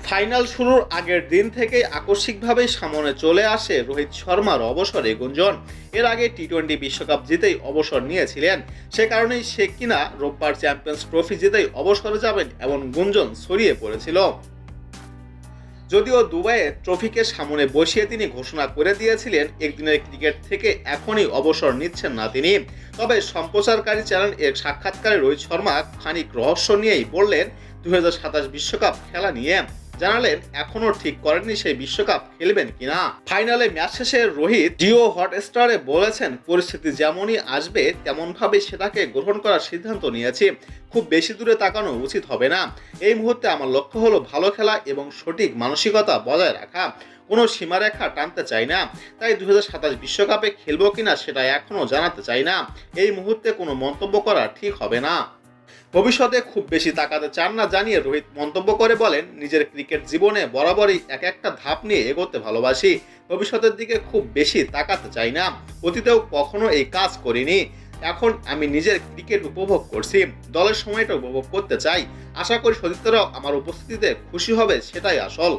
Final শুরুর আগের দিন থেকেই আকস্মিকভাবেই সামনে চলে আসে রোহিত শর্মার অবসরে গুঞ্জন। এর আগে টি-20 বিশ্বকাপ জিতেই অবসর নিয়েছিলেন, সে কারণেই সে কিনা রোববার চ্যাম্পিয়ন্স ট্রফি জিতেই অবসরে যাবেন এমন গুঞ্জন ছড়িয়ে পড়েছিল। যদিও দুবাইয়ে ট্রফিকে সামনে বসিয়ে তিনি ঘোষণা করে দিয়েছিলেন একদিনের ক্রিকেট থেকে এখনই অবসর নিচ্ছেন না তিনি। তবে সম্প্রচারকারী চ্যানেল এর সাক্ষাৎকারে রোহিত শর্মা খানিক রহস্য নিয়েই বললেন 2027 বিশ্বকাপ খেলা নিয়ে। জানালেন এখনও ঠিক করেননি সেই বিশ্বকাপ খেলবেন কিনা। ফাইনালে ম্যাচ শেষে রোহিত জিও হটস্টারে বলেছেন, পরিস্থিতি যেমনই আসবে তেমনভাবে সেটাকে গ্রহণ করার সিদ্ধান্ত নিয়েছি। খুব বেশি দূরে তাকানো উচিত হবে না। এই মুহূর্তে আমার লক্ষ্য হলো ভালো খেলা এবং সঠিক মানসিকতা বজায় রাখা। কোনো সীমারেখা টানতে চাই না। তাই 2027 বিশ্বকাপে খেলবো কিনা সেটা এখনও জানাতে চাই না। এই মুহূর্তে কোনো মন্তব্য করা ঠিক হবে না। ভবিষ্যতে খুব বেশি তাকাতে চান না জানিয়ে রোহিত মন্তব্য করে বলেন, নিজের ক্রিকেট জীবনে বরাবরই এক একটা ধাপ নিয়ে এগোতে ভালোবাসি। ভবিষ্যতের দিকে খুব বেশি তাকাতে চাই না। অতীতেও কখনো এই কাজ করিনি। এখন আমি নিজের ক্রিকেট উপভোগ করছি, দলের সময়টা উপভোগ করতে চাই। আশা করি সতীর্থরাও আমার উপস্থিতিতে খুশি হবে, সেটাই আসল।